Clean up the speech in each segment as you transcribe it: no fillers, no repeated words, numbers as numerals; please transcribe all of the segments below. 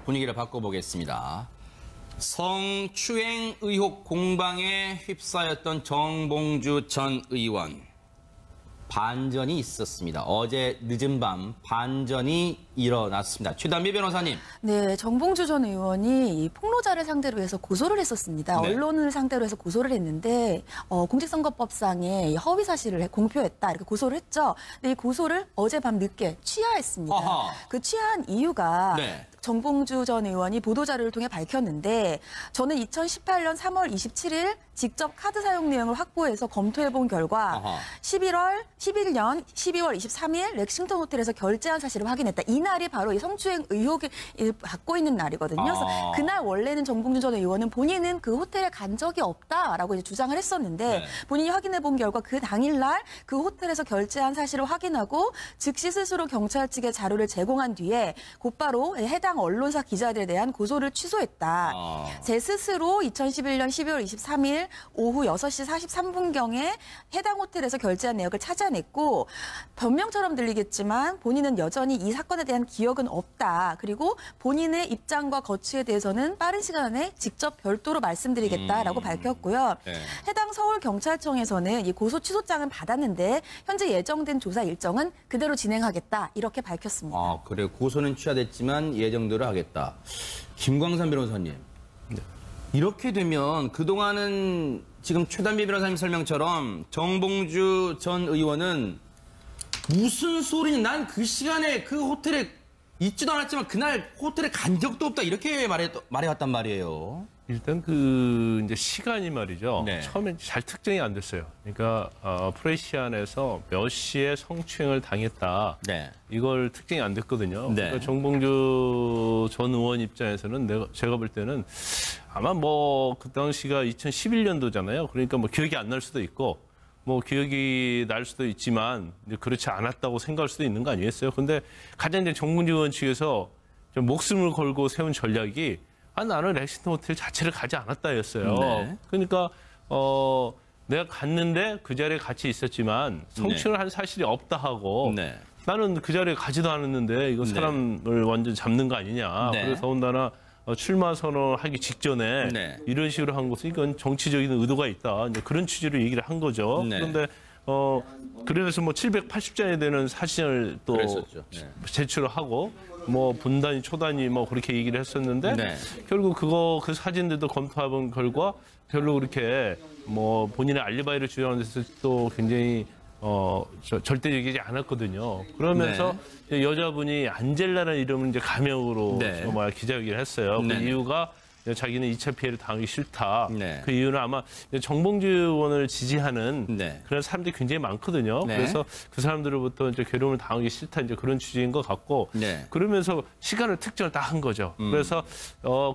분위기를 바꿔보겠습니다. 성추행 의혹 공방에 휩싸였던 정봉주 전 의원. 반전이 있었습니다. 어제 늦은 밤 반전이 일어났습니다. 최단비 변호사님. 네, 정봉주 전 의원이 이 폭로자를 상대로 해서 고소를 했었습니다. 네. 언론을 상대로 해서 고소를 했는데 공직선거법상의 허위 사실을 공표했다 이렇게 고소를 했죠. 근데 이 고소를 어젯밤 늦게 취하했습니다. 아하. 그 취하한 이유가 네. 정봉주 전 의원이 보도자료를 통해 밝혔는데 저는 2018년 3월 27일 직접 카드 사용 내용을 확보해서 검토해본 결과 아하. 11년 12월 23일 렉싱턴 호텔에서 결제한 사실을 확인했다. 이날이 바로 이 성추행 의혹을 받고 있는 날이거든요. 그래서 그날 원래는 정봉주 전 의원은 본인은 그 호텔에 간 적이 없다라고 이제 주장을 했었는데 네. 본인이 확인해본 결과 그 당일날 그 호텔에서 결제한 사실을 확인하고 즉시 스스로 경찰 측에 자료를 제공한 뒤에 곧바로 해당 언론사 기자들에 대한 고소를 취소했다. 제 스스로 2011년 12월 23일 오후 6시 43분경에 해당 호텔에서 결제한 내역을 찾아냈고 변명처럼 들리겠지만 본인은 여전히 이 사건에 대한 기억은 없다. 그리고 본인의 입장과 거취에 대해서는 빠른 시간 안에 직접 별도로 말씀드리겠다라고 밝혔고요. 네. 해당 서울경찰청에서는 이 고소 취소장은 받았는데 현재 예정된 조사 일정은 그대로 진행하겠다. 이렇게 밝혔습니다. 아, 그래. 고소는 취하됐지만 예정대로 하겠다. 김광산 변호사님. 네. 이렇게 되면 그동안은 지금 최단비 변호사님 설명처럼 정봉주 전 의원은 무슨 소리냐, 난 그 시간에 그 호텔에 있지도 않았지만 그날 호텔에 간 적도 없다 이렇게 말해왔단 말이에요. 일단 이제 시간이 말이죠. 네. 처음엔 잘 특정이 안 됐어요. 그러니까 프레시안에서 몇 시에 성추행을 당했다. 네. 이걸 특정이 안 됐거든요. 네. 그러니까 정봉주 전 의원 입장에서는 제가 볼 때는 아마 그 당시가 2011년도잖아요. 그러니까 기억이 안 날 수도 있고 기억이 날 수도 있지만 이제 그렇지 않았다고 생각할 수도 있는 거 아니겠어요? 근데 가장 이제 정봉주 의원 측에서 좀 목숨을 걸고 세운 전략이 나는 렉싱턴 호텔 자체를 가지 않았다였어요. 네. 그러니까 내가 갔는데 그 자리에 같이 있었지만 성추행을 한 사실이 없다 하고 네. 나는 그 자리에 가지도 않았는데 이거 사람을 완전 잡는 거 아니냐. 네. 그래서 더군다나 출마 선언하기 직전에 네. 이런 식으로 한 것은 이건 정치적인 의도가 있다. 이제 그런 취지로 얘기를 한 거죠. 네. 그런데 그래서 780장이 되는 사진을 또 그랬었죠. 네. 제출을 하고 분단위 초단위 그렇게 얘기를 했었는데 네. 결국 그 사진들도 검토해본 결과 별로 그렇게 본인의 알리바이를 주장하는 데서 또 굉장히 절대적이지 않았거든요. 그러면서 네. 여자분이 안젤라라는 이름을 이제 가명으로 네. 기자회견을 했어요. 네. 그 이유가 자기는 2차 피해를 당하기 싫다. 네. 그 이유는 아마 정봉주 의원을 지지하는 네. 그런 사람들이 굉장히 많거든요. 네. 그래서 그 사람들로부터 이제 괴로움을 당하기 싫다 이제 그런 취지인 것 같고 네. 그러면서 시간을 특정을 다 한 거죠. 그래서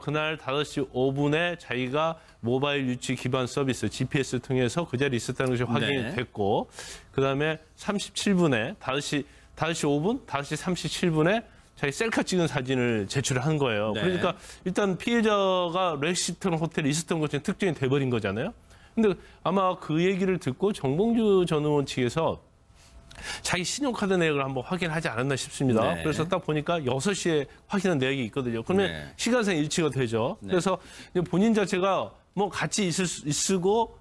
그날 5시 5분에 자기가 모바일 유치 기반 서비스 GPS 통해서 그 자리에 있었다는 것이 확인이 네. 됐고 그다음에 37분에 5시 5분, 5시 37분에 자기 셀카 찍은 사진을 제출한 거예요. 네. 그러니까 일단 피해자가 렉싱턴 호텔에 있었던 것처럼 특정이 돼버린 거잖아요. 근데 아마 그 얘기를 듣고 정봉주 전 의원 측에서 자기 신용카드 내역을 한번 확인하지 않았나 싶습니다. 네. 그래서 딱 보니까 6시에 확인한 내역이 있거든요. 그러면 네. 시간상 일치가 되죠. 네. 그래서 본인 자체가 같이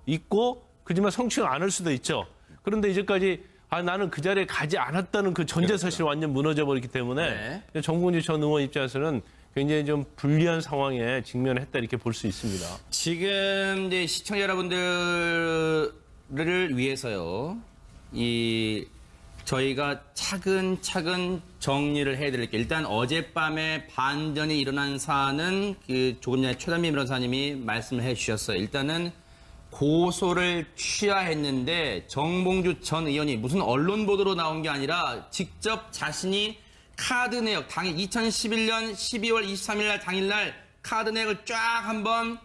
있고 그지만 성추행 안 할 수도 있죠. 그런데 이제까지 나는 그 자리에 가지 않았다는 그 전제 사실이 완전 무너져 버렸기 때문에 네. 정봉주 전 의원 입장에서는 굉장히 좀 불리한 상황에 직면했다 이렇게 볼 수 있습니다. 지금 이제 시청자 여러분들을 위해서요. 저희가 차근차근 정리를 해드릴게요. 일단 어젯밤에 반전이 일어난 사안은 조금 전에 최단비 변호사님이 말씀을 해주셨어요. 일단은 고소를 취하했는데 정봉주 전 의원이 무슨 언론 보도로 나온 게 아니라 직접 자신이 카드 내역, 2011년 12월 23일 날 당일날 카드 내역을 쫙 한번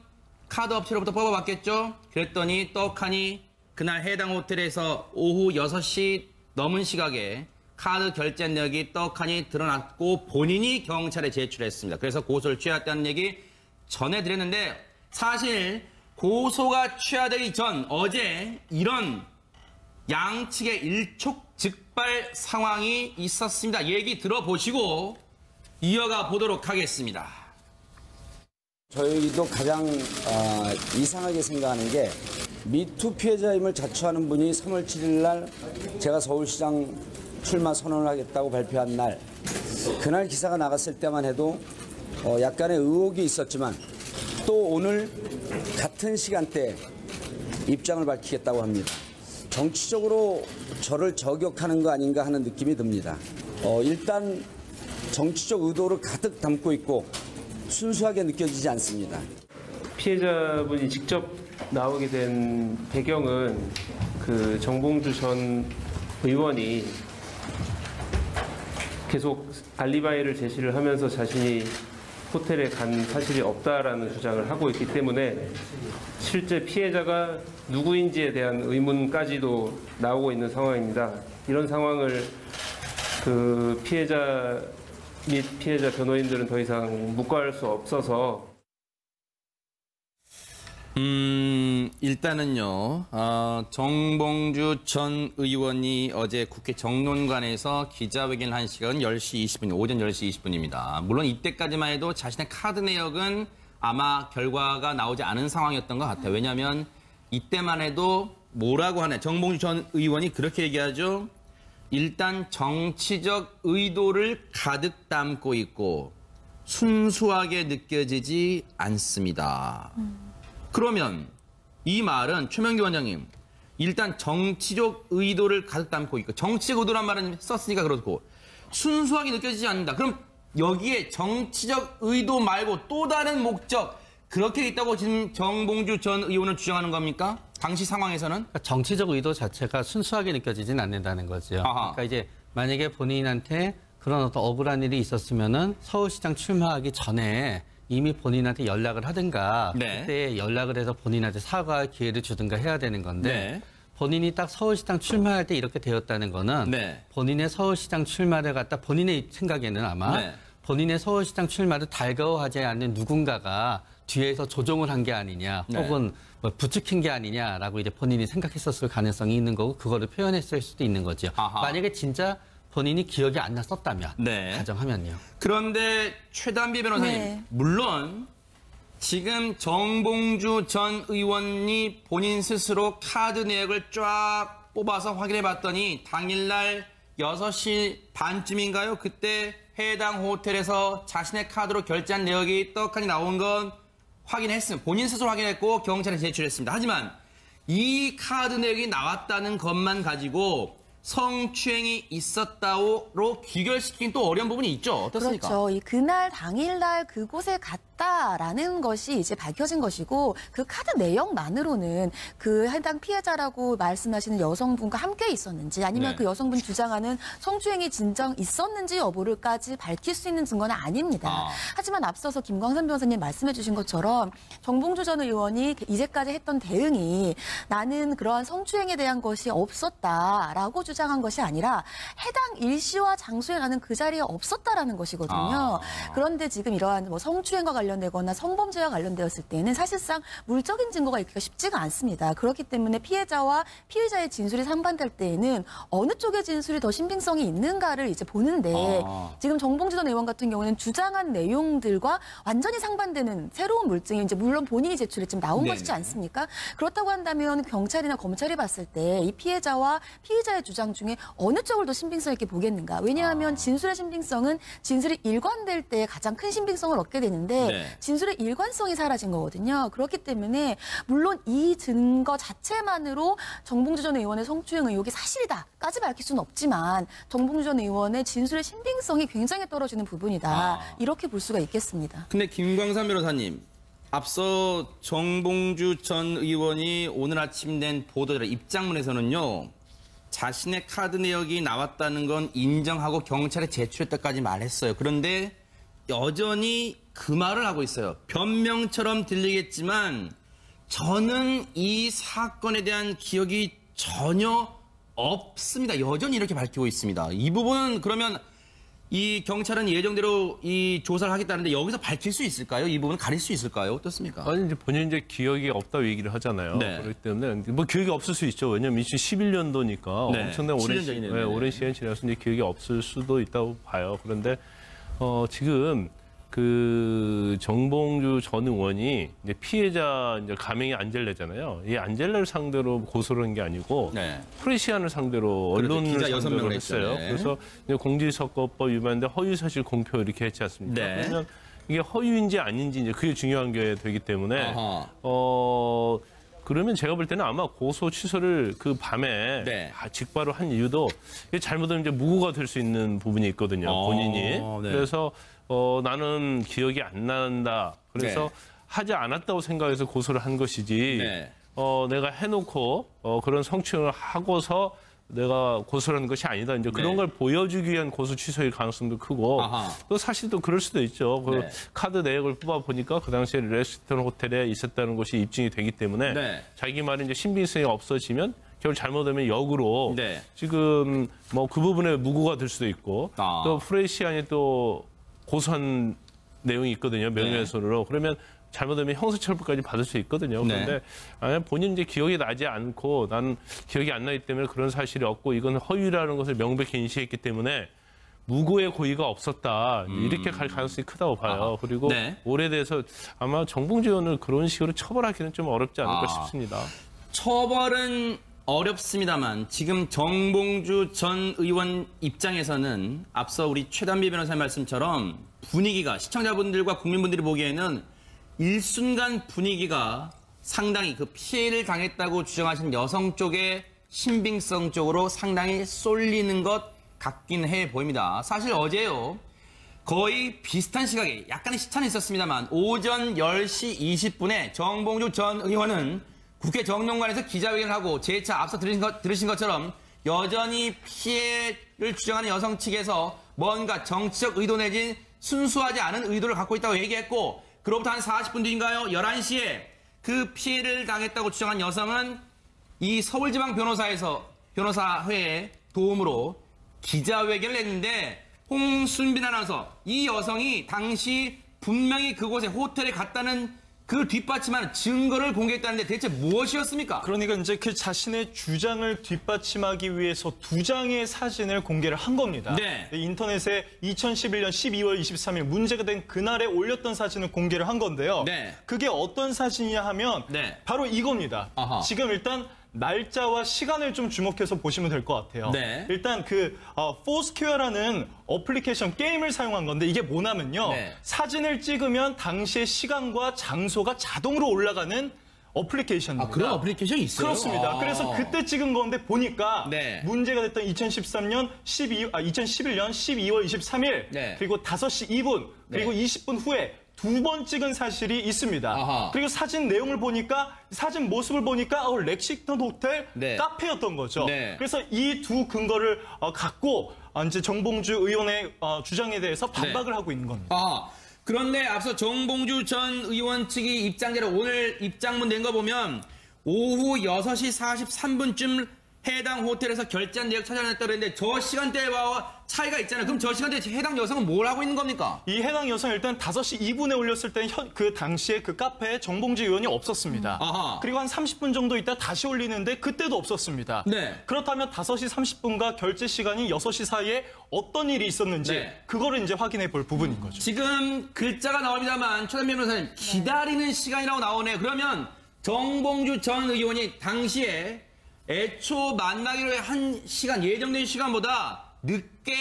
카드 업체로부터 뽑아봤겠죠? 그랬더니 떡하니 그날 해당 호텔에서 오후 6시 넘은 시각에 카드 결제 내역이 떡하니 드러났고 본인이 경찰에 제출했습니다. 그래서 고소를 취하했다는 얘기 전해드렸는데 사실 고소가 취하되기 전 어제 이런 양측의 일촉즉발 상황이 있었습니다. 얘기 들어보시고 이어가 보도록 하겠습니다. 저희도 가장 이상하게 생각하는 게 미투 피해자임을 자처하는 분이 3월 7일 날 제가 서울시장 출마 선언을 하겠다고 발표한 날 그날 기사가 나갔을 때만 해도 약간의 의혹이 있었지만 또 오늘 같은 시간대에 입장을 밝히겠다고 합니다. 정치적으로 저를 저격하는 거 아닌가 하는 느낌이 듭니다. 일단 정치적 의도를 가득 담고 있고 순수하게 느껴지지 않습니다. 피해자분이 직접 나오게 된 배경은 그 정봉주 전 의원이 계속 알리바이를 제시를 하면서 자신이 호텔에 간 사실이 없다라는 주장을 하고 있기 때문에 실제 피해자가 누구인지에 대한 의문까지도 나오고 있는 상황입니다. 이런 상황을 그 피해자 및 피해자 변호인들은 더 이상 묵과할 수 없어서 일단은요, 정봉주 전 의원이 어제 국회 정론관에서 기자회견을 한 시간은 10시 20분, 오전 10시 20분입니다. 물론 이때까지만 해도 자신의 카드 내역은 아마 결과가 나오지 않은 상황이었던 것 같아요. 왜냐하면 이때만 해도 뭐라고 하냐. 정봉주 전 의원이 그렇게 얘기하죠. 일단 정치적 의도를 가득 담고 있고 순수하게 느껴지지 않습니다. 그러면 이 말은 최명기 원장님, 일단 정치적 의도를 가득 담고 있고 정치적 의도란 말은 썼으니까 그렇고 순수하게 느껴지지 않는다. 그럼 여기에 정치적 의도 말고 또 다른 목적 그렇게 있다고 지금 정봉주 전 의원은 주장하는 겁니까? 당시 상황에서는? 그러니까 정치적 의도 자체가 순수하게 느껴지진 않는다는 거죠. 아하. 그러니까 이제 만약에 본인한테 그런 어떤 억울한 일이 있었으면은 서울시장 출마하기 전에 이미 본인한테 연락을 하든가 네. 그때 연락을 해서 본인한테 사과 기회를 주든가 해야 되는 건데 네. 본인이 딱 서울시장 출마할 때 이렇게 되었다는 거는 네. 본인의 서울시장 출마를 갖다 본인의 생각에는 아마 네. 본인의 서울시장 출마를 달가워하지 않는 누군가가 뒤에서 조종을 한 게 아니냐 네. 혹은 뭐 부추긴 게 아니냐라고 이제 본인이 생각했었을 가능성이 있는 거고 그거를 표현했을 수도 있는 거죠. 아하. 만약에 진짜 본인이 기억이 안 났었다면 네. 가정하면요. 그런데 최단비 변호사님, 네. 물론 지금 정봉주 전 의원이 본인 스스로 카드 내역을 쫙 뽑아서 확인해 봤더니 당일날 6시 반쯤인가요? 그때 해당 호텔에서 자신의 카드로 결제한 내역이 떡하니 나온 건 확인했습니다. 본인 스스로 확인했고 경찰에 제출했습니다. 하지만 이 카드 내역이 나왔다는 것만 가지고 성추행이 있었다로 귀결시키긴 또 어려운 부분이 있죠. 어떻습니까? 그렇죠. 그날 당일날 그곳에 갔다라는 것이 이제 밝혀진 것이고 그 카드 내용만으로는 그 해당 피해자라고 말씀하시는 여성분과 함께 있었는지 아니면 네. 그 여성분 주장하는 성추행이 진정 있었는지 여부를까지 밝힐 수 있는 증거는 아닙니다. 하지만 앞서서 김광선 변호사님 말씀해 주신 것처럼 정봉주 전 의원이 이제까지 했던 대응이 나는 그러한 성추행에 대한 것이 없었다라고 주장한 것이 아니라 해당 일시와 장소에 나는 그 자리에 없었다라는 것이거든요. 그런데 지금 이러한 뭐 성추행과 관련되거나 성범죄와 관련되었을 때는 사실상 물적인 증거가 있기가 쉽지가 않습니다. 그렇기 때문에 피해자와 피의자의 진술이 상반될 때에는 어느 쪽의 진술이 더 신빙성이 있는가를 이제 보는데 지금 정봉주 전 의원 같은 경우는 주장한 내용들과 완전히 상반되는 새로운 물증이 이제 물론 본인이 제출했지만 나온 네네. 것이지 않습니까? 그렇다고 한다면 경찰이나 검찰이 봤을 때 이 피해자와 피의자의 주장 중에 어느 쪽을 더 신빙성 있게 보겠는가? 왜냐하면 진술의 신빙성은 진술이 일관될 때 가장 큰 신빙성을 얻게 되는데 네. 진술의 일관성이 사라진 거거든요. 그렇기 때문에 물론 이 증거 자체만으로 정봉주 전 의원의 성추행 의혹이 사실이다까지 밝힐 수는 없지만 정봉주 전 의원의 진술의 신빙성이 굉장히 떨어지는 부분이다. 이렇게 볼 수가 있겠습니다. 근데 김광삼 변호사님, 앞서 정봉주 전 의원이 오늘 아침 낸 보도자 입장문에서는요. 자신의 카드 내역이 나왔다는 건 인정하고 경찰에 제출했다까지 말했어요. 그런데 여전히 그 말을 하고 있어요. 변명처럼 들리겠지만 저는 이 사건에 대한 기억이 전혀 없습니다. 여전히 이렇게 밝히고 있습니다. 이 부분은 그러면 이 경찰은 예정대로 이 조사를 하겠다는데 여기서 밝힐 수 있을까요? 이 부분은 가릴 수 있을까요? 어떻습니까? 아니 이제 본인 이제 기억이 없다고 얘기를 하잖아요. 네. 그렇기 때문에 뭐 기억이 없을 수 있죠. 왜냐하면 2011년도니까 네. 엄청난 7년 전이네요. 네. 오랜 시간이 지나서 이제 기억이 없을 수도 있다고 봐요. 그런데 지금 그 정봉주 전 의원이 이제 피해자 이제 가명이 안젤레잖아요. 이 안젤레를 상대로 고소를 한 게 아니고 네. 프레시안을 상대로 그렇죠. 언론을 기자 여섯 상대로 명을 했죠. 했어요. 네. 그래서 이제 공직선거법 위반인데 허위사실 공표 이렇게 했지 않습니까? 네. 그러면 이게 허위인지 아닌지 이제 그게 중요한 게 되기 때문에 아하. 그러면 제가 볼 때는 아마 고소 취소를 그 밤에 네. 직바로 한 이유도 이게 잘못하면 이제 무고가 될 수 있는 부분이 있거든요. 본인이. 네. 그래서 나는 기억이 안 난다. 그래서 네. 하지 않았다고 생각해서 고소를 한 것이지. 네. 내가 해놓고 그런 성추행을 하고서 내가 고소를 한 것이 아니다. 이제 그런 네. 걸 보여주기 위한 고소 취소일 가능성도 크고 아하. 또 사실 또 그럴 수도 있죠. 그 네. 카드 내역을 뽑아 보니까 그 당시에 레스토랑 호텔에 있었다는 것이 입증이 되기 때문에 네. 자기 말이 이제 신빙성이 없어지면 결국 잘못하면 역으로 네. 지금 뭐 그 부분에 무고가 될 수도 있고 아. 또 프레시안이 또 고소한 내용이 있거든요. 명예훼손으로. 그러면 잘못하면 형사처벌까지 받을 수 있거든요. 네. 그런데 만약 본인 이제 기억이 나지 않고 난 기억이 안 나기 때문에 그런 사실이 없고 이건 허위라는 것을 명백히 인식했기 때문에 무고의 고의가 없었다. 이렇게 갈 가능성이 크다고 봐요. 그리고 네. 오래돼서 아마 정봉주 의원을 그런 식으로 처벌하기는 좀 어렵지 않을까 싶습니다. 처벌은 어렵습니다만 지금 정봉주 전 의원 입장에서는 앞서 우리 최단비 변호사의 말씀처럼 분위기가 시청자분들과 국민분들이 보기에는 일순간 분위기가 상당히 그 피해를 당했다고 주장하신 여성 쪽의 신빙성 쪽으로 상당히 쏠리는 것 같긴 해 보입니다. 사실 어제요. 거의 비슷한 시각에 약간의 시차는 있었습니다만 오전 10시 20분에 정봉주 전 의원은 국회 정론관에서 기자회견을 하고 재차 앞서 들으신 것처럼 여전히 피해를 주장하는 여성 측에서 뭔가 정치적 의도 내진 순수하지 않은 의도를 갖고 있다고 얘기했고 그로부터 한 40분 뒤인가요? 11시에 그 피해를 당했다고 주장한 여성은 이 서울지방 변호사회의 도움으로 기자회견을 했는데 홍순빈 아나운서, 이 여성이 당시 분명히 그곳에 호텔에 갔다는 그 뒷받침하는 증거를 공개했다는데 대체 무엇이었습니까? 그러니까 이제 그 자신의 주장을 뒷받침하기 위해서 두 장의 사진을 공개를 한 겁니다. 네. 인터넷에 2011년 12월 23일 문제가 된 그날에 올렸던 사진을 공개를 한 건데요. 네. 그게 어떤 사진이냐 하면 네. 바로 이겁니다. 아하. 지금 일단 날짜와 시간을 좀 주목해서 보시면 될 것 같아요. 네. 일단 그 포스퀘어라는 어플리케이션 게임을 사용한 건데 이게 뭐냐면요. 네. 사진을 찍으면 당시의 시간과 장소가 자동으로 올라가는 어플리케이션입니다. 그런 어플리케이션이 있어요? 그렇습니다. 아. 그래서 그때 찍은 건데 보니까 네. 문제가 됐던 2011년 12월 23일 네. 그리고 5시 2분 그리고 네. 20분 후에 두 번 찍은 사실이 있습니다. 아하. 그리고 사진 내용을 보니까 사진 모습을 보니까 렉싱턴 호텔 네. 카페였던 거죠. 네. 그래서 이 두 근거를 갖고 이제 정봉주 의원의 주장에 대해서 반박을 하고 있는 겁니다. 그런데 앞서 정봉주 전 의원 측이 입장대로 오늘 입장문 낸 거 보면 오후 6시 43분쯤 해당 호텔에서 결제한 내역 찾아냈다고 그랬는데 저 시간대와 차이가 있잖아요. 그럼 저 시간대에 해당 여성은 뭘 하고 있는 겁니까? 이 해당 여성 일단 5시 2분에 올렸을 때는 그 당시에 그 카페에 정봉주 의원이 없었습니다. 아하. 그리고 한 30분 정도 있다 다시 올리는데 그때도 없었습니다. 네. 그렇다면 5시 30분과 결제 시간이 6시 사이에 어떤 일이 있었는지 네. 그거를 이제 확인해 볼 부분인 거죠. 지금 글자가 나옵니다만 최단비 변호사님 기다리는 시간이라고 나오네요. 그러면 정봉주 전 의원이 당시에 애초 만나기로 한 시간, 예정된 시간보다 늦게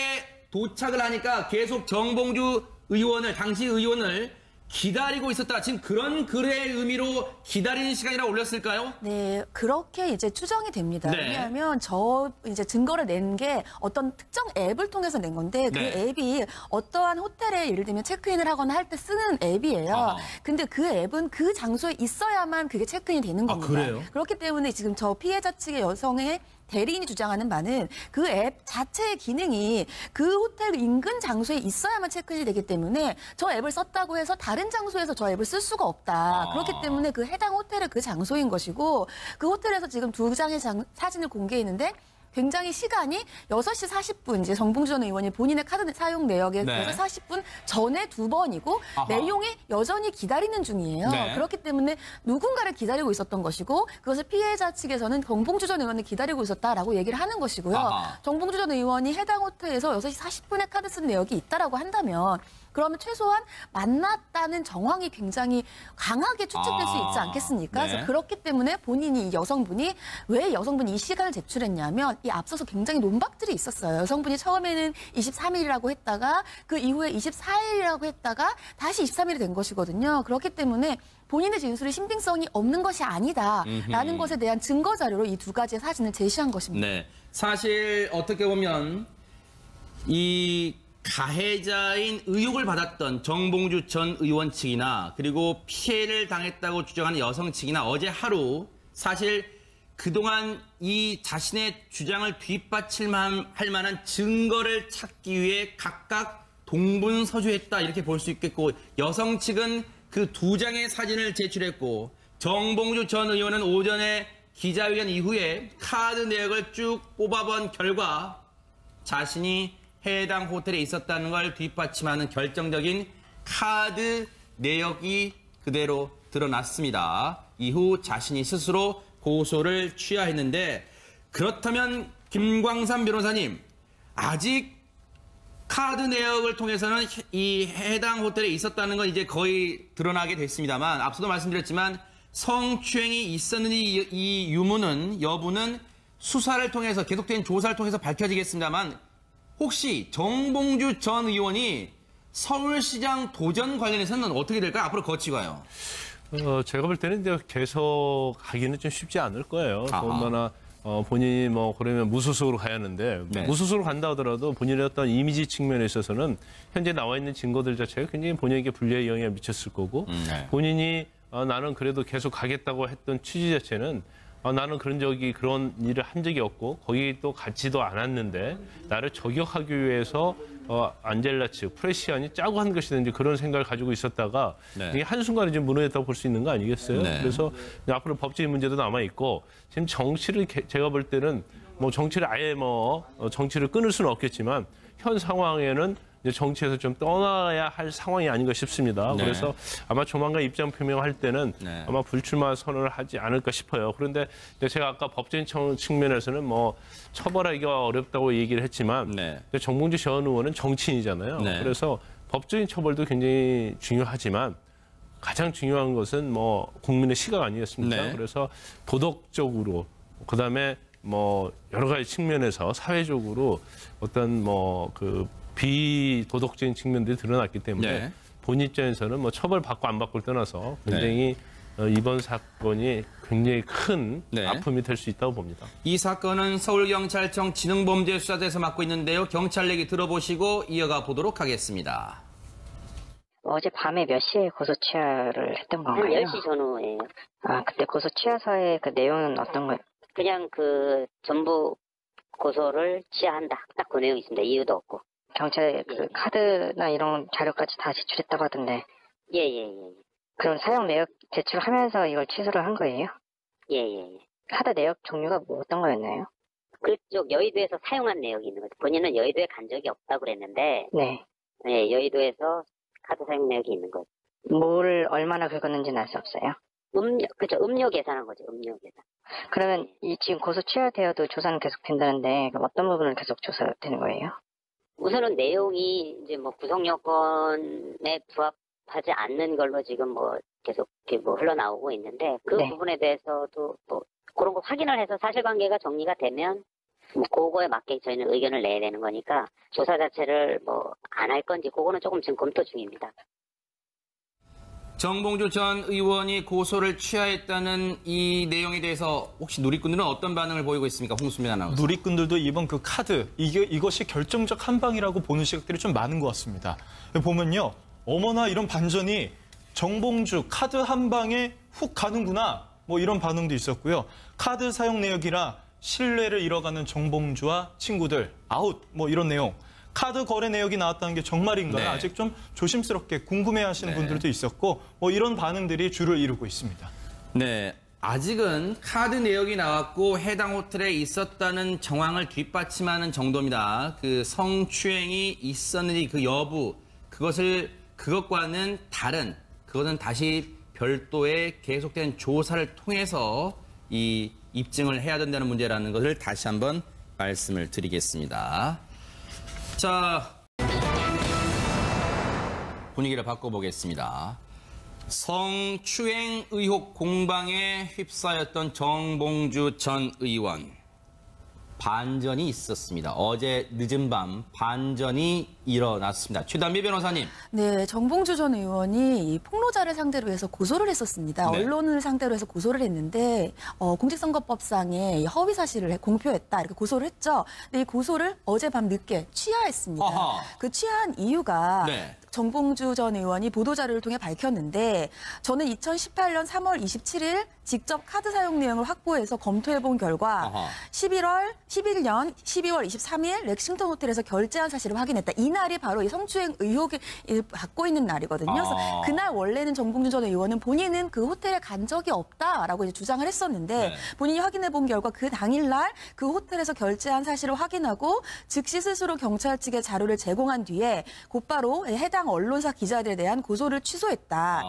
도착을 하니까 계속 정봉주 의원을, 당시 의원을 기다리고 있었다. 지금 그런 글의 의미로 기다리는 시간이라고 올렸을까요? 네, 그렇게 이제 추정이 됩니다. 네. 왜냐하면 저 이제 증거를 낸 게 어떤 특정 앱을 통해서 낸 건데 그 네. 앱이 어떠한 호텔에 예를 들면 체크인을 하거나 할 때 쓰는 앱이에요. 근데 그 앱은 그 장소에 있어야만 그게 체크인이 되는 겁니다. 그래요? 그렇기 때문에 지금 저 피해자 측의 여성의 대리인이 주장하는 바는 그 앱 자체의 기능이 그 호텔 인근 장소에 있어야만 체크인이 되기 때문에 저 앱을 썼다고 해서 다른 장소에서 저 앱을 쓸 수가 없다. 그렇기 때문에 그 해당 호텔의 그 장소인 것이고 그 호텔에서 지금 두 장의 사진을 공개했는데 굉장히 시간이 6시 40분 이제 정봉주 전 의원이 본인의 카드 사용 내역에 네. 6시 40분 전에 2번이고 아하. 내용이 여전히 기다리는 중이에요. 네. 그렇기 때문에 누군가를 기다리고 있었던 것이고 그것을 피해자 측에서는 정봉주 전 의원을 기다리고 있었다라고 얘기를 하는 것이고요. 아하. 정봉주 전 의원이 해당 호텔에서 6시 40분에 카드 쓴 내역이 있다라고 한다면 그러면 최소한 만났다는 정황이 굉장히 강하게 추측될 수 있지 않겠습니까? 네. 그래서 그렇기 때문에 본인이 이 여성분이 왜 여성분이 이 시간을 제출했냐면 이 앞서서 굉장히 논박들이 있었어요. 여성분이 처음에는 23일이라고 했다가 그 이후에 24일이라고 했다가 다시 23일이 된 것이거든요. 그렇기 때문에 본인의 진술이 신빙성이 없는 것이 아니다라는 것에 대한 증거 자료로 이 두 가지의 사진을 제시한 것입니다. 네. 사실 어떻게 보면 이 가해자인 의혹을 받았던 정봉주 전 의원 측이나 그리고 피해를 당했다고 주장하는 여성 측이나 어제 하루 사실 그동안 이 자신의 주장을 뒷받침할 만한 증거를 찾기 위해 각각 동분서주했다 이렇게 볼 수 있겠고 여성 측은 그 2장의 사진을 제출했고 정봉주 전 의원은 오전에 기자회견 이후에 카드 내역을 쭉 뽑아본 결과 자신이 해당 호텔에 있었다는 걸 뒷받침하는 결정적인 카드 내역이 그대로 드러났습니다. 이후 자신이 스스로 고소를 취하했는데 그렇다면 김광삼 변호사님 아직 카드 내역을 통해서는 이 해당 호텔에 있었다는 건 이제 거의 드러나게 됐습니다만 앞서도 말씀드렸지만 성추행이 있었는지 이 유무는 여부는 수사를 통해서 계속된 조사를 통해서 밝혀지겠습니다만 혹시 정봉주 전 의원이 서울시장 도전 관련해서는 어떻게 될까요? 앞으로 거치가요. 제가 볼 때는 이제 계속 가기는 좀 쉽지 않을 거예요. 아하. 더군다나 본인이 뭐 그러면 무소속으로 가야 하는데 네. 무소속으로 간다 하더라도 본인의 어떤 이미지 측면에 있어서는 현재 나와 있는 증거들 자체가 굉장히 본인에게 불리한 영향을 미쳤을 거고 네. 본인이 나는 그래도 계속 가겠다고 했던 취지 자체는 나는 그런 일을 한 적이 없고 거기 또 가지도 않았는데 나를 저격하기 위해서 안젤라 측 프레시안이 짜고 한 것이든지 그런 생각을 가지고 있었다가 네. 이게 한순간에 좀 무너졌다고 볼 수 있는 거 아니겠어요? 네. 그래서 앞으로 법적인 문제도 남아 있고 지금 정치를 제가 볼 때는 뭐 정치를 아예 정치를 끊을 수는 없겠지만 현 상황에는 이제 정치에서 좀 떠나야 할 상황이 아닌가 싶습니다. 네. 그래서 아마 조만간 입장 표명할 때는 네. 아마 불출마 선언을 하지 않을까 싶어요. 그런데 제가 아까 법적인 측면에서는 뭐 처벌하기가 어렵다고 얘기를 했지만 네. 정봉주 전 의원은 정치인이잖아요. 네. 그래서 법적인 처벌도 굉장히 중요하지만 가장 중요한 것은 뭐 국민의 시각 아니겠습니까? 네. 그래서 도덕적으로 그다음에 뭐 여러 가지 측면에서 사회적으로 어떤 비도덕적인 측면들이 드러났기 때문에 네. 본 입장에서는 뭐 처벌받고 안 받고를 떠나서 굉장히 이번 사건이 굉장히 큰 네. 아픔이 될 수 있다고 봅니다. 이 사건은 서울경찰청 지능범죄수사대에서 맡고 있는데요. 경찰 얘기 들어보시고 이어가 보도록 하겠습니다. 어제 밤에 몇 시에 고소 취하를 했던 건가요? 10시 전후에. 그때 고소 취하서의 그 내용은 어떤 거예요? 그냥 전부 고소를 취하한다. 딱 그 내용이 있습니다. 이유도 없고. 경찰에 그 카드나 이런 자료까지 다 제출했다고 하던데. 예. 그럼 사용 내역 제출하면서 이걸 취소를 한 거예요? 예. 카드 내역 종류가 뭐 어떤 거였나요? 그쪽 여의도에서 사용한 내역이 있는 거죠. 본인은 여의도에 간 적이 없다고 그랬는데, 네. 네, 여의도에서 카드 사용 내역이 있는 거죠. 뭐를 얼마나 긁었는지는 알 수 없어요? 음료 계산한 거죠. 음료 계산. 그러면 지금 고소 취하되어도 조사는 계속 된다는데 그럼 어떤 부분을 계속 조사되는 거예요? 우선은 내용이 이제 구성 요건에 부합하지 않는 걸로 지금 계속 흘러나오고 있는데 그 네. 부분에 대해서도 그런 거 확인을 해서 사실관계가 정리가 되면 그거에 맞게 저희는 의견을 내야 되는 거니까 조사 자체를 안 할 건지 그거는 조금 지금 검토 중입니다. 정봉주 전 의원이 고소를 취하했다는 이 내용에 대해서 혹시 누리꾼들은 어떤 반응을 보이고 있습니까? 홍수민 아나운서. 누리꾼들도 이번 그 카드, 이것이 결정적 한 방이라고 보는 시각들이 좀 많은 것 같습니다. 보면요. 어머나 이런 반전이 정봉주 카드 한 방에 훅 가는구나. 이런 반응도 있었고요. 카드 사용 내역이라 신뢰를 잃어가는 정봉주와 친구들, 아웃, 이런 내용. 카드 거래 내역이 나왔다는 게 정말인가요? 네. 아직 좀 조심스럽게 궁금해하시는 분들도 있었고 이런 반응들이 주를 이루고 있습니다. 네. 아직은 카드 내역이 나왔고 해당 호텔에 있었다는 정황을 뒷받침하는 정도입니다. 그 성추행이 있었는지 그 여부, 그것과는 다른, 그것은 다시 별도의 계속된 조사를 통해서 이 입증을 해야 된다는 문제라는 것을 다시 한번 말씀을 드리겠습니다. 자, 분위기를 바꿔보겠습니다. 성추행 의혹 공방에 휩싸였던 정봉주 전 의원. 반전이 있었습니다. 어제 늦은 밤 반전이 일어났습니다. 최단비 변호사님. 네, 정봉주 전 의원이 이 폭로자를 상대로 해서 고소를 했었습니다. 네. 언론을 상대로 해서 고소를 했는데 공직선거법상의 허위 사실을 공표했다 이렇게 고소를 했죠. 근데 이 고소를 어젯밤 늦게 취하했습니다. 아하. 그 취하한 이유가 네. 정봉주 전 의원이 보도자료를 통해 밝혔는데 저는 2018년 3월 27일 직접 카드 사용 내용을 확보해서 검토해본 결과 아하. 11년 12월 23일 렉싱턴 호텔에서 결제한 사실을 확인했다. 이날이 바로 이 성추행 의혹을 받고 있는 날이거든요. 그래서 그날 원래는 정봉주 전 의원은 본인은 그 호텔에 간 적이 없다라고 이제 주장을 했었는데 네. 본인이 확인해본 결과 그 당일날 그 호텔에서 결제한 사실을 확인하고 즉시 스스로 경찰 측에 자료를 제공한 뒤에 곧바로 해당 언론사 기자들에 대한 고소를 취소했다.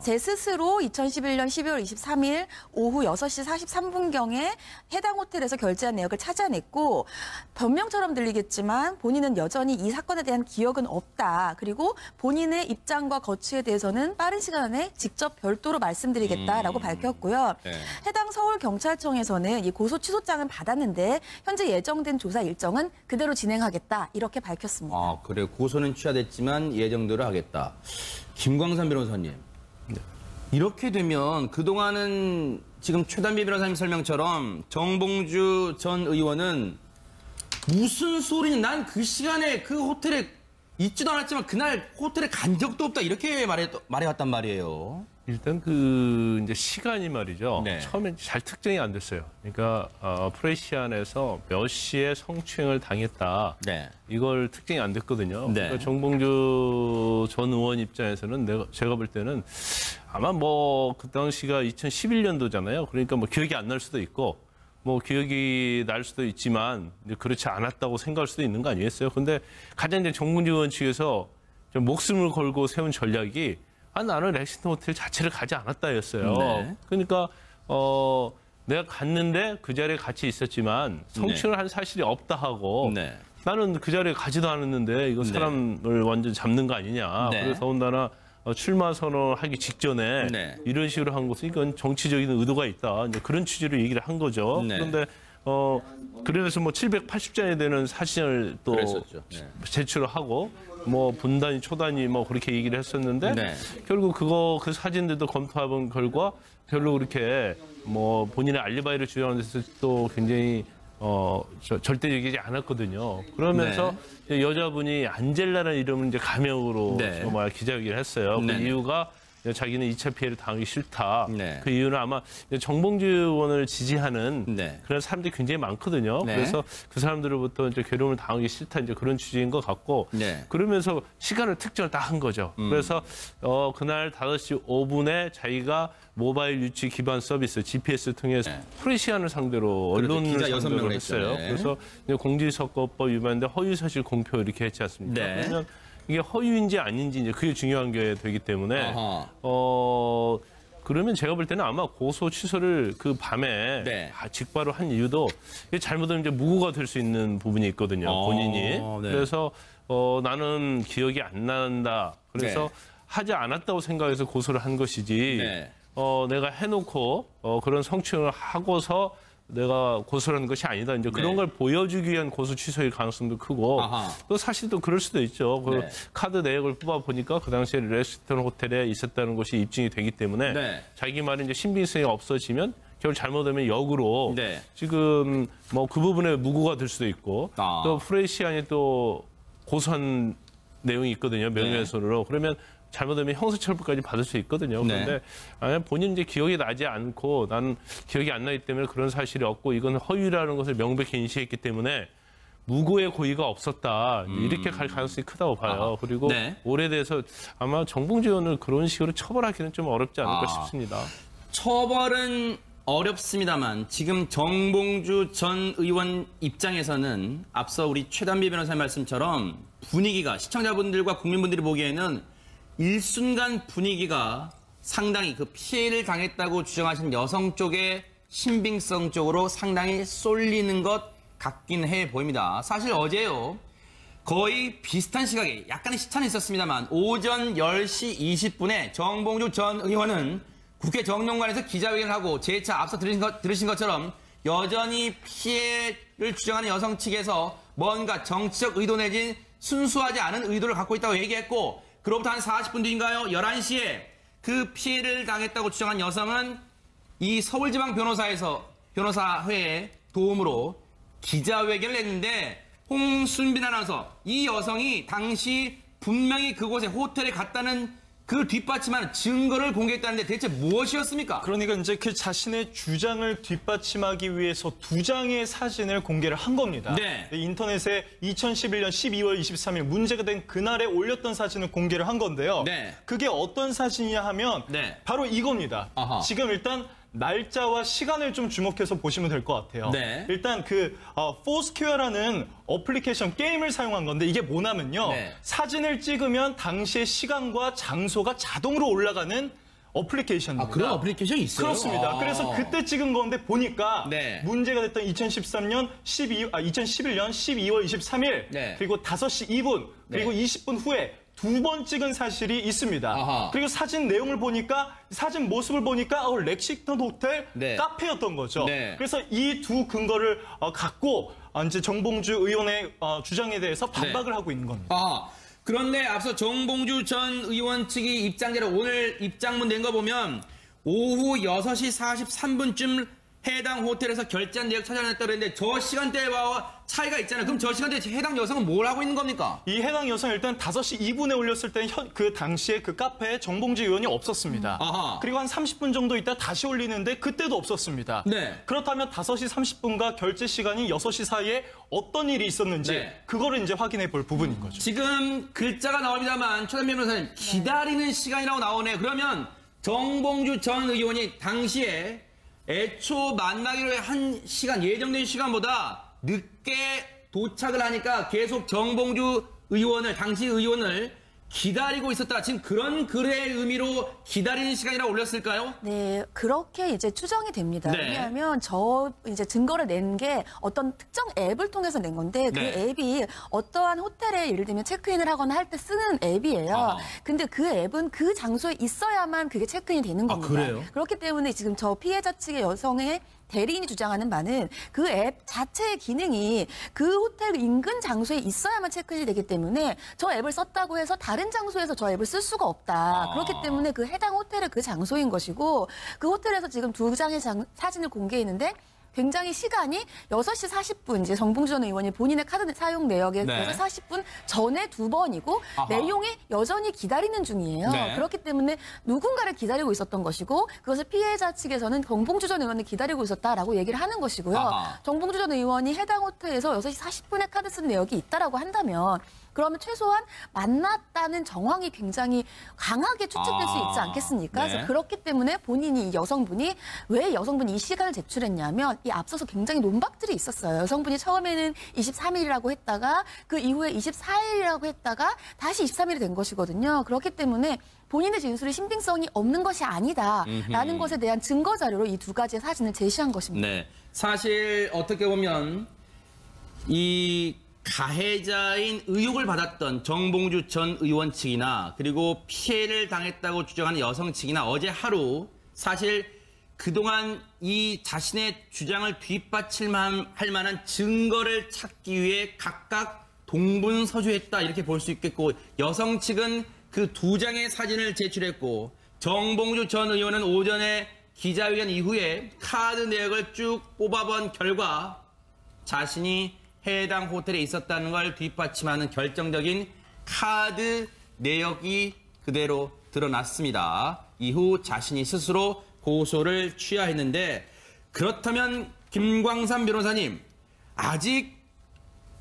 제 스스로 2011년 12월 23일 오후 6시 43분경에 해당 호텔에서 결제한 내역을 찾아냈고 변명처럼 들리겠지만 본인은 여전히 이 사건에 대한 기억은 없다. 그리고 본인의 입장과 거취에 대해서는 빠른 시간 안에 직접 별도로 말씀드리겠다라고 밝혔고요. 네. 해당 서울경찰청에서는 이 고소 취소장은 받았는데 현재 예정된 조사 일정은 그대로 진행하겠다. 이렇게 밝혔습니다. 아, 그래. 고소는 취하됐지만 예정대로 하겠다. 김광산 변호사님. 이렇게 되면 그동안은 지금 최단비 변호사님 설명처럼 정봉주 전 의원은 무슨 소리냐, 난 그 시간에 그 호텔에 있지도 않았지만 그날 호텔에 간 적도 없다 이렇게 말해왔단 말이에요. 일단 그 이제 시간이 말이죠. 네. 처음에 잘 특정이 안 됐어요. 그러니까 프레시안에서 몇 시에 성추행을 당했다. 네. 이걸 특정이 안 됐거든요. 네. 그러니까 정봉주 전 의원 입장에서는 제가 볼 때는 아마 뭐 그 당시가 2011년도잖아요. 그러니까 뭐 기억이 안 날 수도 있고 뭐 기억이 날 수도 있지만 이제 그렇지 않았다고 생각할 수도 있는 거 아니겠어요? 근데 가장 이제 정봉주 의원 측에서 좀 목숨을 걸고 세운 전략이 나는 렉싱턴 호텔 자체를 가지 않았다였어요. 네. 그러니까 내가 갔는데 그 자리에 같이 있었지만 성추행을 한 사실이 없다 하고 네. 나는 그 자리에 가지도 않았는데 이거 사람을 완전 잡는 거 아니냐. 네. 그래서 더군다나 출마 선언하기 직전에 네. 이런 식으로 한 것은 이건 정치적인 의도가 있다. 이제 그런 취지로 얘기를 한 거죠. 네. 그런데 그래서 뭐 780장이 되는 사진을 또 그랬었죠. 네. 제출을 하고 뭐 분단위 초단위 뭐 그렇게 얘기를 했었는데 네. 결국 그 사진들도 검토해본 결과 별로 그렇게 뭐 본인의 알리바이를 주장하는 데서 또 굉장히 절대적이지 않았거든요. 그러면서 여자분이 안젤라라는 이름을 이제 가명으로 네. 정말 기자회견을 했어요. 네. 그 이유가 자기는 2차 피해를 당하기 싫다. 네. 그 이유는 아마 정봉주 의원을 지지하는 네. 그런 사람들이 굉장히 많거든요. 네. 그래서 그 사람들로부터 이제 괴로움을 당하기 싫다 이제 그런 취지인 것 같고 네. 그러면서 시간을 특정을 다 한 거죠. 그래서 그날 5시 5분에 자기가 모바일 유치 기반 서비스 GPS 통해서 프레시안을 상대로 그래도 언론을 기자 6 상대로 명을 했어요. 했죠. 네. 그래서 공직선거법 위반인데 허위사실 공표 이렇게 했지 않습니까? 네. 그러면 이게 허위인지 아닌지 이제 그게 중요한 게 되기 때문에 아하. 그러면 제가 볼 때는 아마 고소 취소를 그 밤에 네. 직바로 한 이유도 이게 잘못하면 이제 무고가 될 수 있는 부분이 있거든요. 본인이. 네. 그래서 나는 기억이 안 난다. 그래서 네. 하지 않았다고 생각해서 고소를 한 것이지. 네. 내가 해놓고 그런 성추행을 하고서 내가 고소를 하는 것이 아니다. 이제 그런 네. 걸 보여주기 위한 고소 취소일 가능성도 크고 아하. 또 사실 또 그럴 수도 있죠. 그 네. 카드 내역을 뽑아 보니까 그 당시에 렉싱턴 호텔에 있었다는 것이 입증이 되기 때문에 네. 자기 말이 이제 신빙성이 없어지면 결국 잘못하면 역으로 네. 지금 뭐 그 부분에 무고가 될 수도 있고 아. 또 프레시안이 또 고소한 내용이 있거든요. 명예훼손으로. 그러면 잘못하면 형사처벌까지 받을 수 있거든요. 네. 그런데 만약 본인 이제 기억이 나지 않고 나는 기억이 안 나기 때문에 그런 사실이 없고 이건 허위라는 것을 명백히 인식했기 때문에 무고의 고의가 없었다. 이렇게 갈 가능성이 크다고 봐요. 그리고 네. 오래돼서 아마 정봉주 의원을 그런 식으로 처벌하기는 좀 어렵지 않을까 싶습니다. 처벌은 어렵습니다만 지금 정봉주 전 의원 입장에서는 앞서 우리 최단비 변호사의 말씀처럼 분위기가 시청자분들과 국민분들이 보기에는 일순간 분위기가 상당히 그 피해를 당했다고 주장하신 여성 쪽의 신빙성 쪽으로 상당히 쏠리는 것 같긴 해 보입니다. 사실 어제요. 거의 비슷한 시각에 약간의 시차는 있었습니다만 오전 10시 20분에 정봉주 전 의원은 국회 정론관에서 기자회견을 하고 재차 앞서 들으신 것처럼 여전히 피해를 주장하는 여성 측에서 뭔가 정치적 의도 내진 순수하지 않은 의도를 갖고 있다고 얘기했고 그로부터 한 40분 뒤인가요? 11시에 그 피해를 당했다고 주장한 여성은 이 서울지방 변호사회의 도움으로 기자회견을 했는데 홍순빈 아나운서, 이 여성이 당시 분명히 그곳에 호텔에 갔다는 그 뒷받침하는 증거를 공개했다는데 대체 무엇이었습니까? 그러니까 이제 그 자신의 주장을 뒷받침하기 위해서 2장의 사진을 공개를 한 겁니다. 네. 인터넷에 2011년 12월 23일 문제가 된 그날에 올렸던 사진을 공개를 한 건데요. 네. 그게 어떤 사진이냐 하면 네. 바로 이겁니다. 아하. 지금 일단 날짜와 시간을 좀 주목해서 보시면 될 것 같아요. 네. 일단 그 포스퀘어라는 어플리케이션 게임을 사용한 건데 이게 뭐냐면요. 네. 사진을 찍으면 당시의 시간과 장소가 자동으로 올라가는 어플리케이션입니다. 아, 그런 어플리케이션이 있어요? 그렇습니다. 아. 그래서 그때 찍은 건데 보니까 네. 문제가 됐던 2011년 12월 23일 네. 그리고 5시 2분 그리고 네. 20분 후에 2번 찍은 사실이 있습니다. 아하. 그리고 사진 내용을 보니까 사진 모습을 보니까 렉싱턴 호텔 네. 카페였던 거죠. 네. 그래서 이 두 근거를 갖고 이제 정봉주 의원의 주장에 대해서 반박을 하고 있는 겁니다. 아, 그런데 앞서 정봉주 전 의원 측이 입장대로 오늘 입장문 낸 거 보면 오후 6시 43분쯤 해당 호텔에서 결제한 내역 찾아냈다고 그랬는데 저 시간대와 차이가 있잖아요. 그럼 저 시간대에 해당 여성은 뭘 하고 있는 겁니까? 이 해당 여성 일단 5시 2분에 올렸을 때는 그 당시에 그 카페에 정봉주 의원이 없었습니다. 아하. 그리고 한 30분 정도 있다 다시 올리는데 그때도 없었습니다. 네. 그렇다면 5시 30분과 결제 시간이 6시 사이에 어떤 일이 있었는지 네. 그거를 이제 확인해 볼 부분인 거죠. 지금 글자가 나옵니다만 최단비 변호사님 기다리는 시간이라고 나오네요. 그러면 정봉주 전 의원이 당시에 애초 만나기로 한 시간, 예정된 시간보다 늦게 도착을 하니까 계속 정봉주 의원을, 당시 의원을 기다리고 있었다. 지금 그런 글의 의미로 기다리는 시간이라고 올렸을까요? 네, 그렇게 이제 추정이 됩니다. 네. 왜냐하면 저 이제 증거를 낸 게 어떤 특정 앱을 통해서 낸 건데 그 네. 앱이 어떠한 호텔에 예를 들면 체크인을 하거나 할 때 쓰는 앱이에요. 아. 근데 그 앱은 그 장소에 있어야만 그게 체크인이 되는 겁니다. 그래요? 그렇기 때문에 지금 저 피해자 측의 여성의 대리인이 주장하는 바는 그 앱 자체의 기능이 그 호텔 인근 장소에 있어야만 체크인이 되기 때문에 저 앱을 썼다고 해서 다른 장소에서 저 앱을 쓸 수가 없다. 그렇기 때문에 그 해당 호텔의 그 장소인 것이고 그 호텔에서 지금 2장의 사진을 공개했는데 굉장히 시간이 6시 40분 이제 정봉주 전 의원이 본인의 카드 사용 내역에 네. 6시 40분 전에 2번이고 아하. 내용이 여전히 기다리는 중이에요. 네. 그렇기 때문에 누군가를 기다리고 있었던 것이고 그것을 피해자 측에서는 정봉주 전 의원을 기다리고 있었다라고 얘기를 하는 것이고요. 아하. 정봉주 전 의원이 해당 호텔에서 6시 40분에 카드 쓴 내역이 있다라고 한다면 그러면 최소한 만났다는 정황이 굉장히 강하게 추측될 수 있지 않겠습니까? 네. 그래서 그렇기 때문에 본인이 이 여성분이 왜 여성분이 이 시간을 제출했냐면 이 앞서서 굉장히 논박들이 있었어요. 여성분이 처음에는 23일이라고 했다가 그 이후에 24일이라고 했다가 다시 23일이 된 것이거든요. 그렇기 때문에 본인의 진술이 신빙성이 없는 것이 아니다라는 것에 대한 증거 자료로 이 2가지의 사진을 제시한 것입니다. 네. 사실 어떻게 보면 이 가해자인 의혹을 받았던 정봉주 전 의원 측이나 그리고 피해를 당했다고 주장하는 여성 측이나 어제 하루 사실 그동안 이 자신의 주장을 뒷받침할 만한 증거를 찾기 위해 각각 동분서주했다 이렇게 볼 수 있겠고 여성 측은 그 2장의 사진을 제출했고 정봉주 전 의원은 오전에 기자회견 이후에 카드 내역을 쭉 뽑아본 결과 자신이 해당 호텔에 있었다는 걸 뒷받침하는 결정적인 카드 내역이 그대로 드러났습니다. 이후 자신이 스스로 고소를 취하했는데 그렇다면 김광삼 변호사님 아직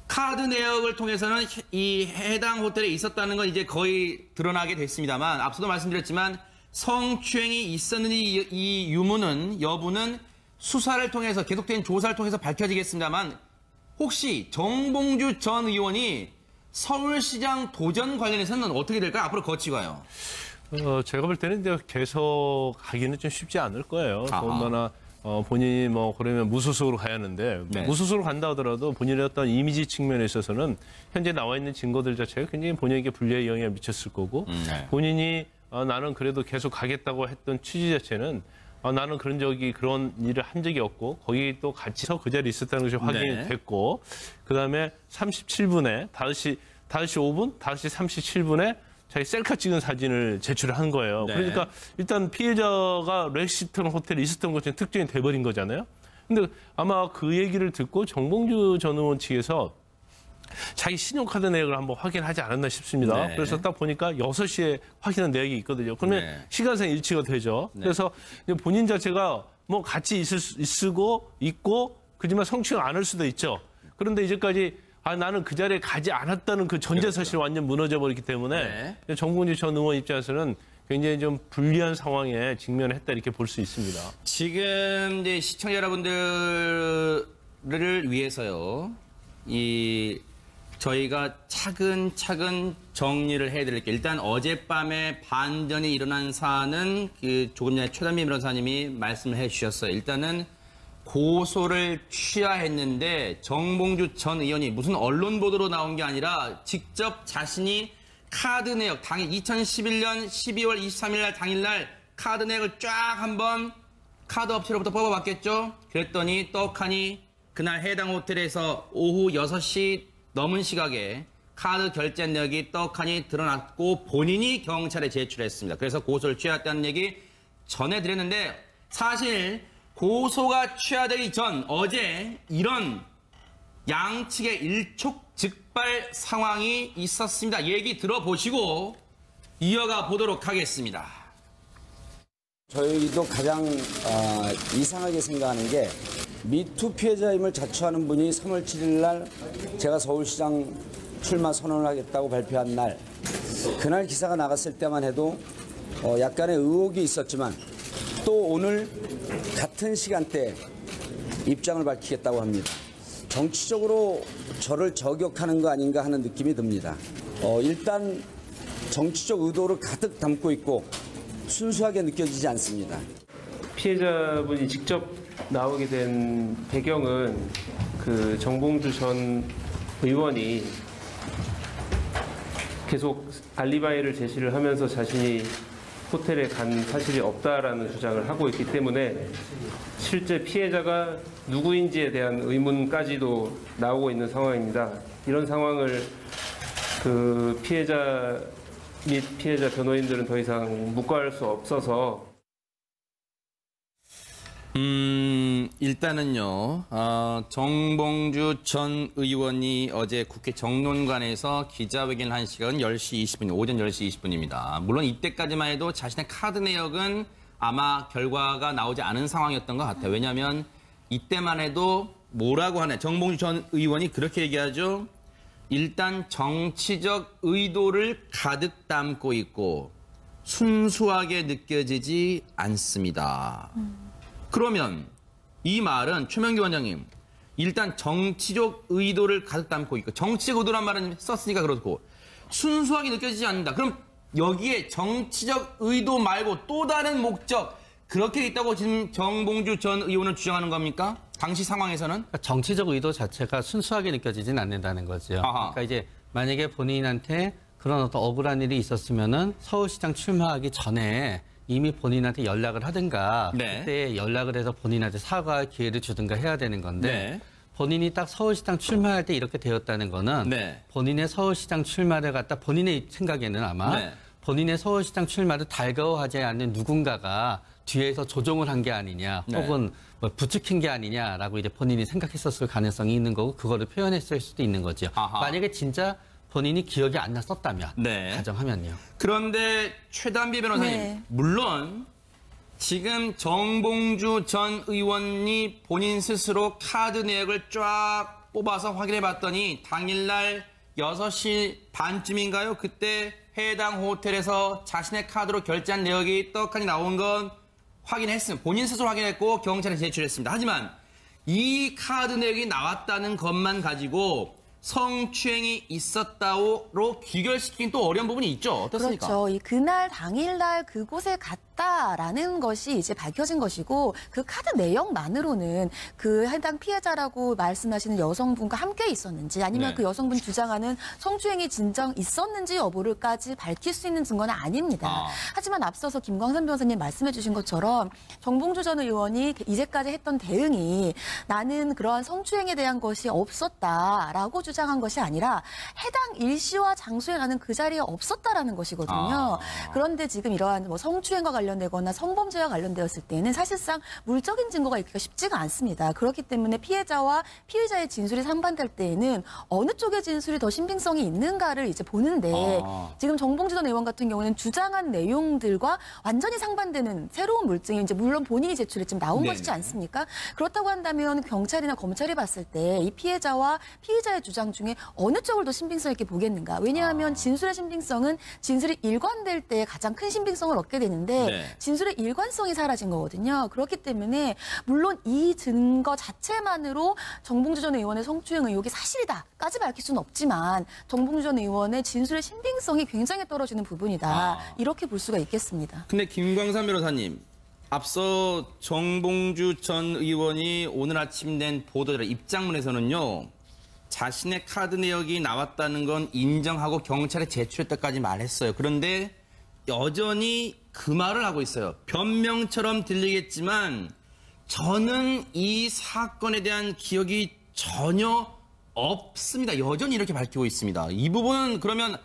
카드 내역을 통해서는 이 해당 호텔에 있었다는 건 이제 거의 드러나게 됐습니다만 앞서도 말씀드렸지만 성추행이 있었는지 이 여부는 수사를 통해서 계속된 조사를 통해서 밝혀지겠습니다만 혹시 정봉주 전 의원이 서울시장 도전 관련해서는 어떻게 될까요? 앞으로 거치가요. 제가 볼 때는 이제 계속 가기는 좀 쉽지 않을 거예요. 더군다나 본인이 뭐 그러면 무소속으로 가야 하는데 네. 무소속으로 간다 하더라도 본인의 어떤 이미지 측면에 있어서는 현재 나와 있는 증거들 자체가 굉장히 본인에게 불리한 영향을 미쳤을 거고 네. 본인이 나는 그래도 계속 가겠다고 했던 취지 자체는 나는 그런 일을 한 적이 없고 거기 또 같이서 그 자리에 있었다는 것이 확인이 네. 됐고 그다음에 37분에 5시 5분, 5시 37분에 자기 셀카 찍은 사진을 제출한 거예요. 네. 그러니까 일단 피해자가 렉시턴 호텔에 있었던 것처럼 특정이 돼버린 거잖아요. 근데 아마 그 얘기를 듣고 정봉주 전 의원 측에서 자기 신용카드 내역을 한번 확인하지 않았나 싶습니다. 네. 그래서 딱 보니까 6시에 확인한 내역이 있거든요. 그러면 네. 시간상 일치가 되죠. 네. 그래서 본인 자체가 뭐 같이 있고 그지만 성취가 않을 수도 있죠. 그런데 이제까지 나는 그 자리에 가지 않았다는 그 전제 사실이 완전 무너져 버렸기 때문에 네. 정봉주 전 의원 입장에서는 굉장히 좀 불리한 상황에 직면했다 이렇게 볼 수 있습니다. 지금 이제 시청자 여러분들을 위해서요. 저희가 차근차근 정리를 해드릴게요. 일단 어젯밤에 반전이 일어난 사안은 조금 전에 최단미 변호사님이 말씀을 해주셨어요. 일단은 고소를 취하했는데 정봉주 전 의원이 무슨 언론 보도로 나온 게 아니라 직접 자신이 카드 내역, 2011년 12월 23일 날 당일날 카드 내역을 쫙 한번 카드 업체로부터 뽑아봤겠죠. 그랬더니 떡하니 그날 해당 호텔에서 오후 6시 넘은 시각에 카드 결제 내역이 떡하니 드러났고 본인이 경찰에 제출했습니다. 그래서 고소를 취하했다는 얘기 전해드렸는데 사실 고소가 취하되기 전 어제 이런 양측의 일촉즉발 상황이 있었습니다. 얘기 들어보시고 이어가 보도록 하겠습니다. 저희도 가장 이상하게 생각하는 게 미투 피해자임을 자처하는 분이 3월 7일 날 제가 서울시장 출마 선언을 하겠다고 발표한 날 그날 기사가 나갔을 때만 해도 약간의 의혹이 있었지만 또 오늘 같은 시간대에 입장을 밝히겠다고 합니다. 정치적으로 저를 저격하는 거 아닌가 하는 느낌이 듭니다. 일단 정치적 의도를 가득 담고 있고 순수하게 느껴지지 않습니다. 피해자분이 직접 나오게 된 배경은 그 정봉주 전 의원이 계속 알리바이를 제시를 하면서 자신이 호텔에 간 사실이 없다라는 주장을 하고 있기 때문에 실제 피해자가 누구인지에 대한 의문까지도 나오고 있는 상황입니다. 이런 상황을 그 피해자 및 피해자 변호인들은 더 이상 묵과할 수 없어서 일단은요, 정봉주 전 의원이 어제 국회 정론관에서 기자회견을 한 시간은 10시 20분, 오전 10시 20분입니다. 물론 이때까지만 해도 자신의 카드 내역은 아마 결과가 나오지 않은 상황이었던 것 같아요. 왜냐하면 이때만 해도 뭐라고 하나요? 정봉주 전 의원이 그렇게 얘기하죠. 일단 정치적 의도를 가득 담고 있고 순수하게 느껴지지 않습니다. 그러면 이 말은 최명기 원장님, 일단 정치적 의도를 가득 담고 있고 정치적 의도란 말은 썼으니까 그렇고 순수하게 느껴지지 않는다. 그럼 여기에 정치적 의도 말고 또 다른 목적 그렇게 있다고 지금 정봉주 전 의원은 주장하는 겁니까? 당시 상황에서는? 그러니까 정치적 의도 자체가 순수하게 느껴지진 않는다는 거죠. 아하. 그러니까 이제 만약에 본인한테 그런 어떤 억울한 일이 있었으면은 서울시장 출마하기 전에 이미 본인한테 연락을 하든가 네. 그때 연락을 해서 본인한테 사과 기회를 주든가 해야 되는 건데 네. 본인이 딱 서울시장 출마할 때 이렇게 되었다는 거는 네. 본인의 서울시장 출마를 갖다 본인의 생각에는 아마 네. 본인의 서울시장 출마를 달가워하지 않는 누군가가 뒤에서 조종을 한 게 아니냐 네. 혹은 뭐 부추긴 게 아니냐라고 이제 본인이 생각했었을 가능성이 있는 거고 그거를 표현했을 수도 있는 거죠. 아하. 만약에 진짜 본인이 기억이 안 났었다면 네. 가정하면요. 그런데 최단비 변호사님, 네. 물론 지금 정봉주 전 의원이 본인 스스로 카드 내역을 쫙 뽑아서 확인해 봤더니 당일날 6시 반쯤인가요? 그때 해당 호텔에서 자신의 카드로 결제한 내역이 떡하니 나온 건 확인했습니다. 본인 스스로 확인했고 경찰에 제출했습니다. 하지만 이 카드 내역이 나왔다는 것만 가지고 성추행이 있었다로 귀결시키긴 또 어려운 부분이 있죠. 어떻습니까? 그렇죠. 이 그날 당일날 그곳에 갔다라는 것이 이제 밝혀진 것이고 그 카드 내용만으로는 그 해당 피해자라고 말씀하시는 여성분과 함께 있었는지 아니면 네. 그 여성분 주장하는 성추행이 진정 있었는지 여부를까지 밝힐 수 있는 증거는 아닙니다. 하지만 앞서서 김광선 변호사님 말씀해 주신 것처럼 정봉주 전 의원이 이제까지 했던 대응이 나는 그러한 성추행에 대한 것이 없었다라고 주장한 것이 아니라 해당 일시와 장소에 나는 그 자리에 없었다라는 것이거든요. 그런데 지금 이러한 뭐 성추행과 관련되거나 성범죄와 관련되었을 때는 사실상 물적인 증거가 있기가 쉽지가 않습니다. 그렇기 때문에 피해자와 피의자의 진술이 상반될 때에는 어느 쪽의 진술이 더 신빙성이 있는가를 이제 보는데 지금 정봉주 전 의원 같은 경우는 주장한 내용들과 완전히 상반되는 새로운 물증이 이제 물론 본인이 제출했지만 나온 네네. 것이지 않습니까? 그렇다고 한다면 경찰이나 검찰이 봤을 때 이 피해자와 피의자의 주장 중에 어느 쪽을 더 신빙성 있게 보겠는가? 왜냐하면 진술의 신빙성은 진술이 일관될 때 가장 큰 신빙성을 얻게 되는데 네. 진술의 일관성이 사라진 거거든요. 그렇기 때문에 물론 이 증거 자체만으로 정봉주 전 의원의 성추행 의혹이 사실이다까지 밝힐 수는 없지만 정봉주 전 의원의 진술의 신빙성이 굉장히 떨어지는 부분이다. 이렇게 볼 수가 있겠습니다. 근데 김광삼 변호사님, 앞서 정봉주 전 의원이 오늘 아침 낸 보도자 입장문에서는요. 자신의 카드 내역이 나왔다는 건 인정하고 경찰에 제출했다까지 말했어요. 그런데 여전히 그 말을 하고 있어요. 변명처럼 들리겠지만 저는 이 사건에 대한 기억이 전혀 없습니다. 여전히 이렇게 밝히고 있습니다. 이 부분은 그러면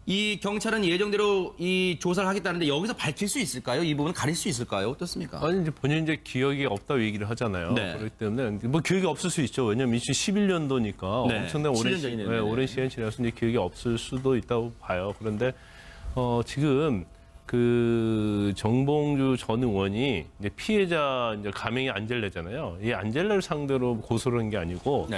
이 경찰은 예정대로 이 조사를 하겠다는데 여기서 밝힐 수 있을까요? 이 부분은 가릴 수 있을까요? 어떻습니까? 아니 이제 본인 이제 기억이 없다고 얘기를 하잖아요. 네. 그렇기 때문에 뭐 기억이 없을 수 있죠. 왜냐하면 2011년도니까 네. 엄청난 7년 전이네요. 네. 오랜 시간이 지나서 이제 기억이 없을 수도 있다고 봐요. 그런데 지금 그 정봉주 전 의원이 이제 피해자 이제 가명이 안젤레잖아요. 이 안젤레를 상대로 고소를 한 게 아니고. 네.